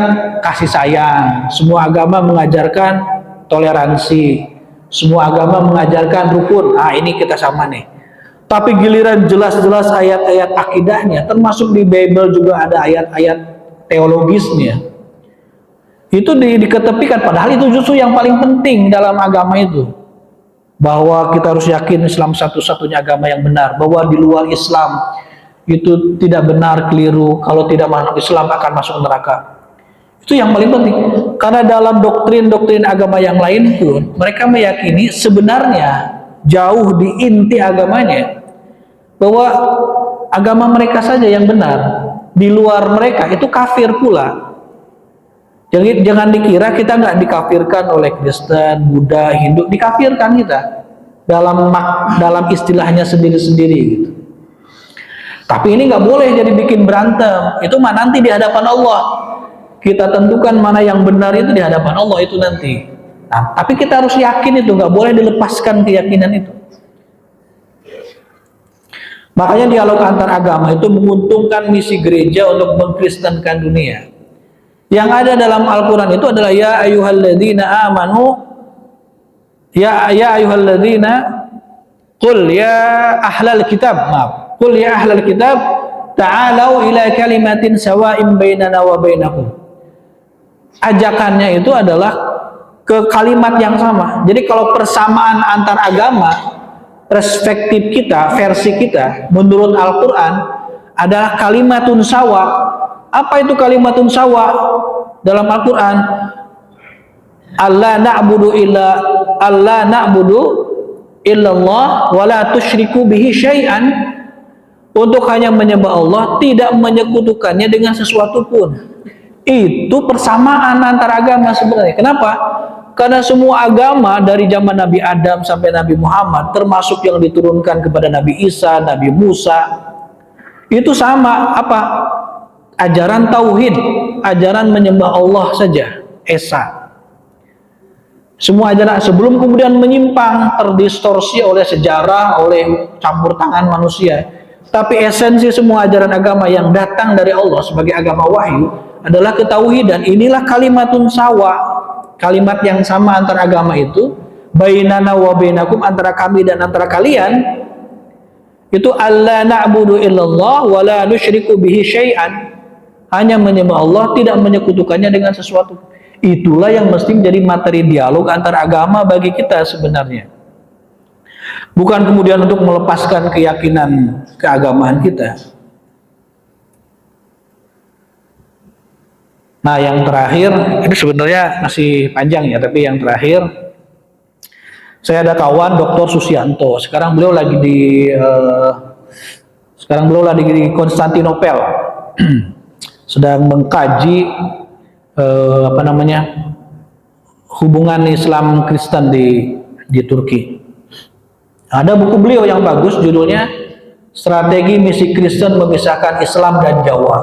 kasih sayang, semua agama mengajarkan toleransi, semua agama mengajarkan rukun. Ah, ini kita sama nih. Tapi giliran jelas-jelas ayat-ayat akidahnya, termasuk di Bible juga ada ayat-ayat teologisnya, itu diketepikan. Padahal itu justru yang paling penting dalam agama itu, bahwa kita harus yakin Islam satu-satunya agama yang benar, bahwa di luar Islam itu tidak benar, keliru, kalau tidak masuk Islam akan masuk neraka. Itu yang paling penting. Karena dalam doktrin-doktrin agama yang lain pun mereka meyakini sebenarnya jauh di inti agamanya bahwa agama mereka saja yang benar, di luar mereka itu kafir pula. Jadi jangan dikira kita nggak dikafirkan oleh Kristen, Buddha, Hindu, dikafirkan kita dalam istilahnya sendiri-sendiri gitu. Tapi ini nggak boleh jadi bikin berantem. Itu mah nanti di hadapan Allah. Kita tentukan mana yang benar itu di hadapan Allah itu nanti. Nah, tapi kita harus yakin itu, nggak boleh dilepaskan keyakinan itu. Makanya dialog antar agama itu menguntungkan misi gereja untuk mengkristenkan dunia. Yang ada dalam Al-Quran itu adalah ya ayyuhalladzina amanu, ya ayyuhalladzina qul ya ahlal kitab, maaf, qul ya ahlal kitab ta'alau ila kalimatin sawa'im bainana wa bainakum. Ajakannya itu adalah ke kalimat yang sama. Jadi kalau persamaan antar agama, perspektif kita, versi kita menurut Al-Quran adalah kalimatun sawa. Apa itu kalimatun sawa dalam Al-Quran? Allah na'budu illallah wa la tusyriku bihi syai'an. Untuk hanya menyembah Allah, tidak menyekutukannya dengan sesuatu pun. Itu persamaan antar agama sebenarnya. Kenapa? Karena semua agama dari zaman Nabi Adam sampai Nabi Muhammad, termasuk yang diturunkan kepada Nabi Isa, Nabi Musa, itu sama apa? Ajaran tauhid, ajaran menyembah Allah saja. Esa. Semua ajaran sebelum kemudian menyimpang, terdistorsi oleh sejarah, oleh campur tangan manusia. Tapi esensi semua ajaran agama yang datang dari Allah sebagai agama wahyu adalah ketauhidan. Inilah kalimatun sawa, kalimat yang sama antara agama itu, bainana wa bainakum, antara kami dan antara kalian, itu alla na'budu illallah wa la nusyriku bihi syai'an, hanya menyembah Allah, tidak menyekutukannya dengan sesuatu. Itulah yang mesti menjadi materi dialog antar agama bagi kita sebenarnya. Bukan kemudian untuk melepaskan keyakinan keagamaan kita. Nah, yang terakhir, ini sebenarnya masih panjang ya, tapi yang terakhir, saya ada kawan Dr. Susianto. Sekarang beliau lagi di Konstantinopel. Sedang mengkaji hubungan Islam Kristen di Turki. Ada buku beliau yang bagus, judulnya Strategi Misi Kristen Memisahkan Islam dan Jawa.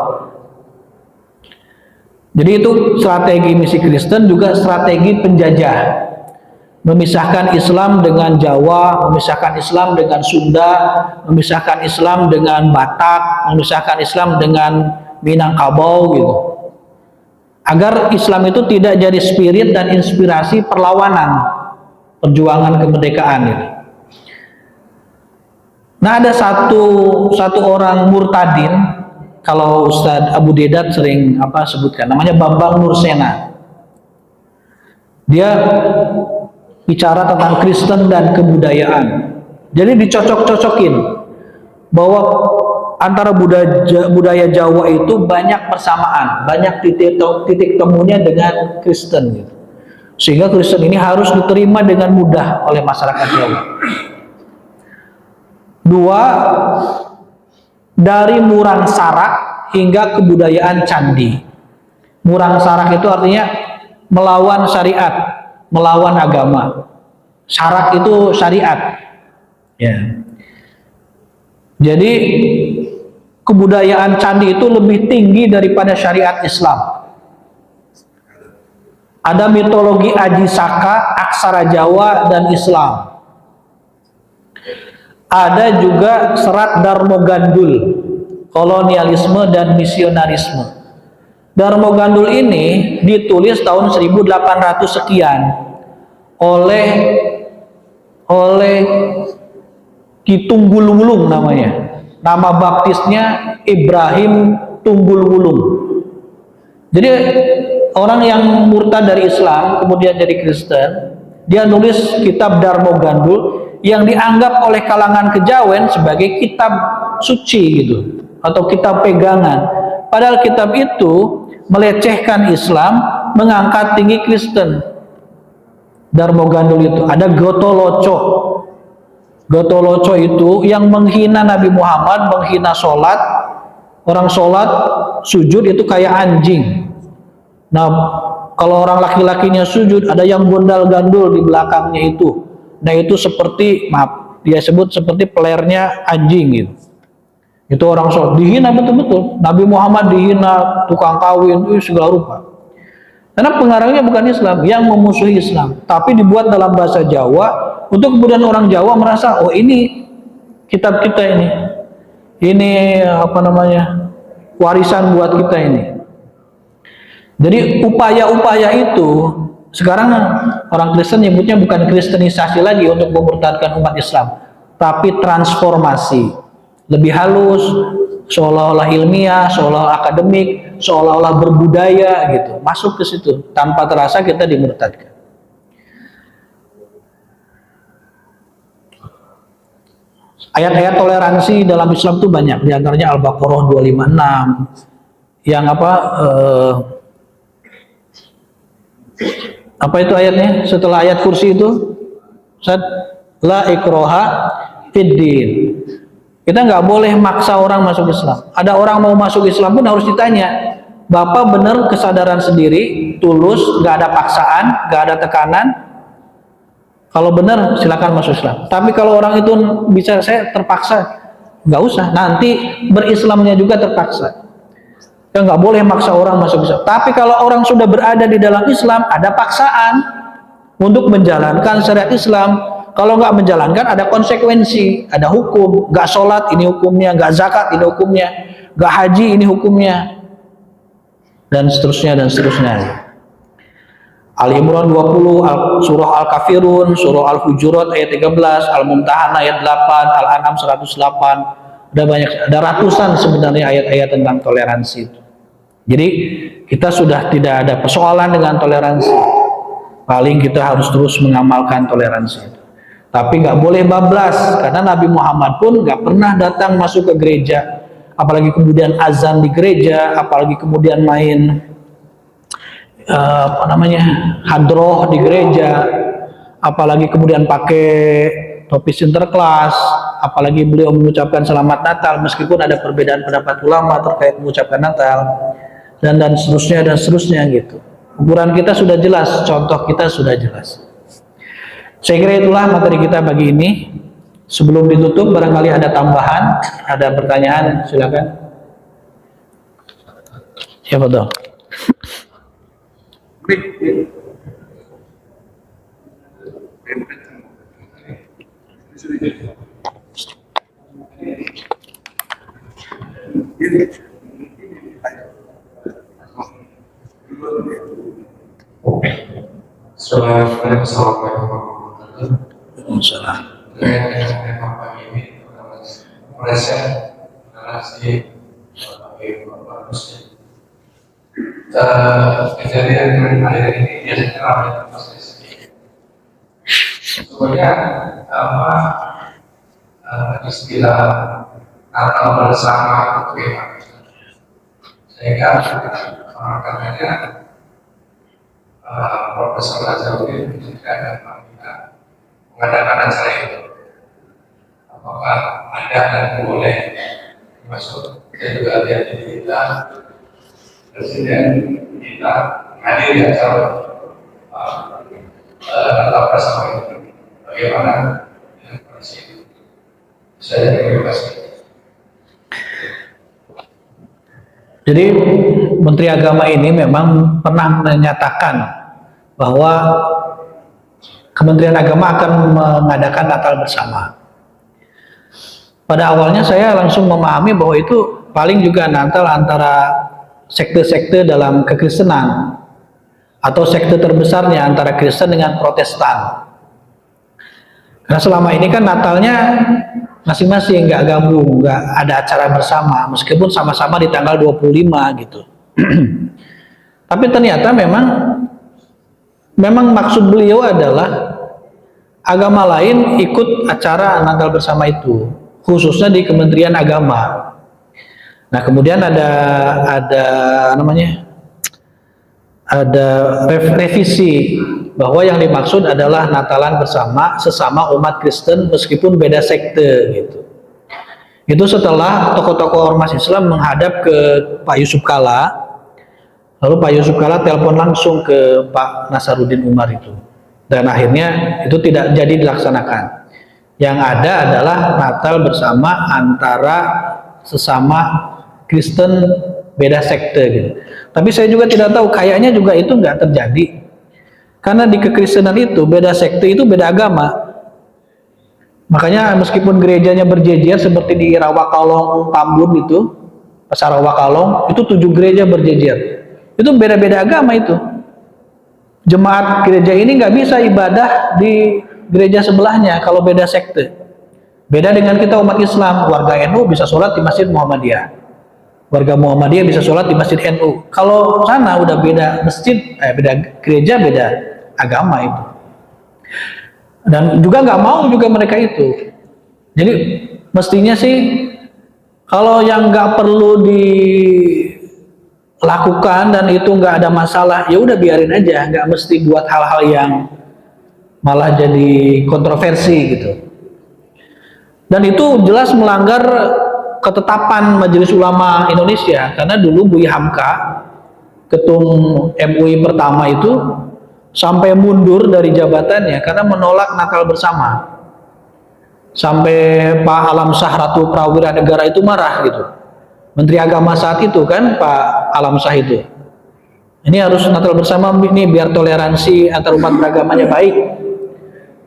Jadi itu strategi misi Kristen, juga strategi penjajah, memisahkan Islam dengan Jawa, memisahkan Islam dengan Sunda, memisahkan Islam dengan Batak, memisahkan Islam dengan Minangkabau gitu. Agar Islam itu tidak jadi spirit dan inspirasi perlawanan, perjuangan kemerdekaan gitu. Nah, ada satu orang murtadin, kalau Ustadz Abu Dedat sering sebutkan, namanya Bambang Nursena. Dia bicara tentang Kristen dan kebudayaan. Jadi dicocok-cocokin bahwa antara budaya Jawa itu banyak persamaan, banyak titik temunya dengan Kristen gitu. Sehingga Kristen ini harus diterima dengan mudah oleh masyarakat Jawa. Dua, dari murang sarak hingga kebudayaan candi. Murang sarak itu artinya melawan syariat, melawan agama. Sarak itu syariat. Ya. Jadi kebudayaan candi itu lebih tinggi daripada syariat Islam. Ada mitologi Aji Saka, aksara Jawa dan Islam. Ada juga serat Darmo Gandul, kolonialisme dan misionarisme. Darmo Gandul ini ditulis tahun 1800 sekian oleh Ki Tunggul Wulung namanya. Nama baptisnya Ibrahim Tunggul Wulung. Jadi orang yang murtad dari Islam kemudian jadi Kristen, dia nulis kitab Darmo Gandul yang dianggap oleh kalangan kejawen sebagai kitab suci gitu, atau kitab pegangan. Padahal kitab itu melecehkan Islam, mengangkat tinggi Kristen. Darmo Gandul itu ada Gotoloco. Gotoloco itu yang menghina Nabi Muhammad, menghina sholat. Orang sholat sujud itu kayak anjing. Nah, kalau orang laki-lakinya sujud, ada yang gondal gandul di belakangnya itu. Nah, itu seperti, dia sebut seperti pelernya anjing gitu. Itu orang sholat dihina betul-betul. Nabi Muhammad dihina, tukang kawin, segala rupa. Karena pengarangnya bukan Islam, yang memusuhi Islam, tapi dibuat dalam bahasa Jawa untuk kemudian orang Jawa merasa, oh ini kitab kita ini warisan buat kita ini. Jadi upaya-upaya itu sekarang orang Kristen nyebutnya bukan kristenisasi lagi untuk memurtadkan umat Islam, tapi transformasi, lebih halus, seolah-olah ilmiah, seolah-olah akademik, seolah-olah berbudaya gitu, masuk ke situ tanpa terasa kita dimurtadkan. Ayat-ayat toleransi dalam Islam itu banyak, diantaranya Al-Baqarah 256 yang apa itu ayatnya setelah ayat kursi itu, la ikroha fiddin. Kita nggak boleh maksa orang masuk Islam. Ada orang mau masuk Islam pun harus ditanya, Bapak benar kesadaran sendiri, tulus, nggak ada paksaan, nggak ada tekanan. Kalau benar silakan masuk Islam. Tapi kalau orang itu bisa saya terpaksa, nggak usah. Nanti berislamnya juga terpaksa. Ya nggak boleh maksa orang masuk Islam. Tapi kalau orang sudah berada di dalam Islam, ada paksaan untuk menjalankan syariat Islam. Kalau nggak menjalankan, ada konsekuensi, ada hukum. Nggak sholat, ini hukumnya. Nggak zakat, ini hukumnya. Nggak haji, ini hukumnya. Dan seterusnya, dan seterusnya. Ali Imran 20, surah Al-Kafirun, surah Al-Hujurat ayat 13, Al-Mumtahan ayat 8, Al-An'am 108. Ada banyak, ada ratusan sebenarnya ayat-ayat tentang toleransi. Jadi kita sudah tidak ada persoalan dengan toleransi. Paling kita harus terus mengamalkan toleransi. Tapi nggak boleh bablas, karena Nabi Muhammad pun nggak pernah datang masuk ke gereja, apalagi kemudian azan di gereja, apalagi kemudian main hadroh di gereja, apalagi kemudian pakai topi sinterklas, apalagi beliau mengucapkan selamat Natal meskipun ada perbedaan pendapat ulama terkait mengucapkan Natal, dan seterusnya gitu. Ukuran kita sudah jelas, contoh kita sudah jelas. Saya kira itulah materi kita pagi ini. Sebelum ditutup, barangkali ada tambahan, ada pertanyaan, silakan. Ya, betul. Assalamualaikum warahmatullahi Waalaikumsalam. Kejadian akhir ini biasanya ramai pasti sedih. Sebenarnya istilah Natal bersama itu bagaimana? Sehingga makanya Profesor Azharuddin dan kita mengadakan acara itu. Apakah ada dan boleh masuk? Saya juga lihat di kita Presiden kita hadir di acara Natal bersama itu. Bagaimana dengan kondisi itu? Saya terima kasih. Jadi Menteri Agama ini memang pernah menyatakan bahwa Kementerian Agama akan mengadakan Natal bersama. Pada awalnya saya langsung memahami bahwa itu paling juga Natal antara sekte-sekte dalam kekristenan, atau sekte terbesarnya antara Kristen dengan Protestan. Karena selama ini kan Natalnya masing-masing, nggak gabung, nggak ada acara bersama, meskipun sama-sama di tanggal 25 gitu. Tapi ternyata memang maksud beliau adalah agama lain ikut acara Natal bersama itu, khususnya di Kementerian Agama. Nah, kemudian ada revisi bahwa yang dimaksud adalah Natalan bersama sesama umat Kristen meskipun beda sekte gitu. Itu setelah tokoh-tokoh ormas Islam menghadap ke Pak Yusuf Kalla, lalu Pak Yusuf Kalla telepon langsung ke Pak Nasaruddin Umar itu, dan akhirnya itu tidak jadi dilaksanakan. Yang ada adalah Natal bersama antara sesama Kristen beda sekte gitu. Tapi saya juga tidak tahu, kayaknya juga itu nggak terjadi. Karena di kekristenan itu beda sekte itu beda agama. Makanya meskipun gerejanya berjejer seperti di Rawakalong, Tambun itu, Pasar Rawakalong, itu 7 gereja berjejer. Itu beda-beda agama itu. Jemaat gereja ini nggak bisa ibadah di gereja sebelahnya kalau beda sekte. Beda dengan kita umat Islam, warga NU bisa sholat di Masjid Muhammadiyah. Warga Muhammadiyah bisa sholat di Masjid NU. Kalau sana udah beda masjid, beda gereja, beda agama itu. Dan juga nggak mau juga mereka itu. Jadi mestinya sih kalau yang nggak perlu dilakukan dan itu nggak ada masalah, ya udah biarin aja. Nggak mesti buat hal-hal yang malah jadi kontroversi gitu. Dan itu jelas melanggar ketetapan Majelis Ulama Indonesia, karena dulu Buya Hamka, ketum MUI pertama itu, sampai mundur dari jabatannya karena menolak Natal bersama. Sampai Pak Alam Shah Ratu Prawira Negara itu marah gitu. Menteri Agama saat itu kan, Pak Alam Shah itu. Ini harus Natal bersama ini biar toleransi antar umat beragamanya baik.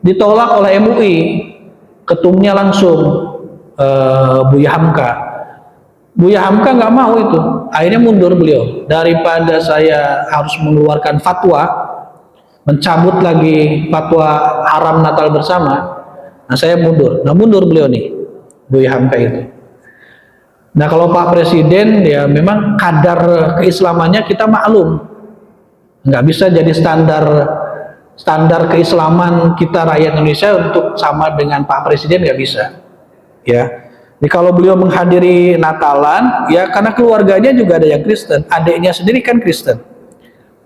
Ditolak oleh MUI, ketumnya langsung Buya Hamka. Buya Hamka nggak mau itu, akhirnya mundur beliau. Daripada saya harus mengeluarkan fatwa, mencabut lagi fatwa haram Natal bersama, nah saya mundur. Nah mundur beliau nih, Buya Hamka itu. Nah kalau Pak Presiden ya memang kadar keislamannya kita maklum, nggak bisa jadi standar keislaman kita rakyat Indonesia untuk sama dengan Pak Presiden, nggak bisa. Ya, jadi kalau beliau menghadiri Natalan, ya karena keluarganya juga ada yang Kristen, adiknya sendiri kan Kristen,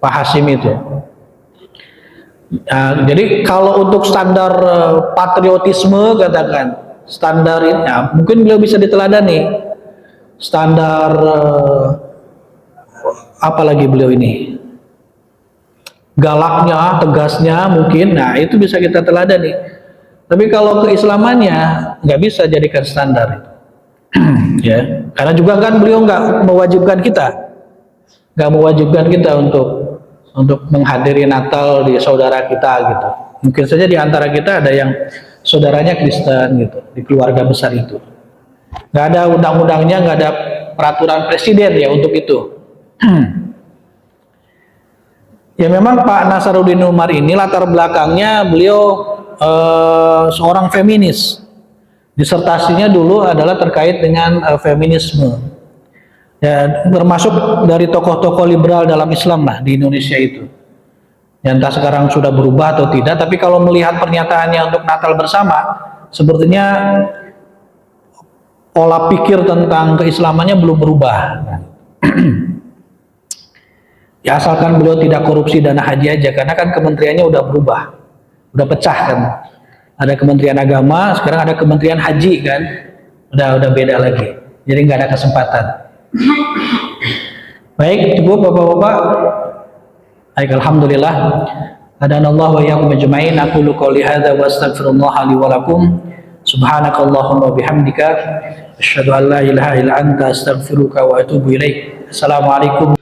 Pak Hasim itu. Nah, jadi kalau untuk standar patriotisme katakan standar ini, ya, mungkin beliau bisa diteladani. Standar apalagi beliau ini galaknya, tegasnya mungkin, nah itu bisa kita teladani. Tapi kalau keislamannya nggak bisa jadikan standar. Ya, karena juga kan beliau nggak mewajibkan kita untuk menghadiri Natal di saudara kita gitu. Mungkin saja di antara kita ada yang saudaranya Kristen gitu di keluarga besar itu. Nggak ada undang-undangnya, nggak ada peraturan presiden ya untuk itu. Ya memang Pak Nasaruddin Umar ini latar belakangnya beliau seorang feminis. Disertasinya dulu adalah terkait dengan feminisme. Ya, termasuk dari tokoh-tokoh liberal dalam Islam lah di Indonesia itu. Ya, entah sekarang sudah berubah atau tidak, tapi kalau melihat pernyataannya untuk Natal bersama, sepertinya pola pikir tentang keislamannya belum berubah. Ya asalkan beliau tidak korupsi dana haji aja, karena kan kementeriannya udah berubah, udah pecah kan. Ada Kementerian Agama, sekarang ada Kementerian Haji kan, udah beda lagi. Jadi nggak ada kesempatan. Baik, cukup bapak-bapak. Baik, alhamdulillah. Hadanallahu wa iyyakum ajma'in. Aqulu qouli hadza wa astaghfirullah li wa lakum. Subhanakallahumma bihamdika asyhadu an la ilaha illa anta astaghfiruka wa atubu ilaik. Assalamualaikum.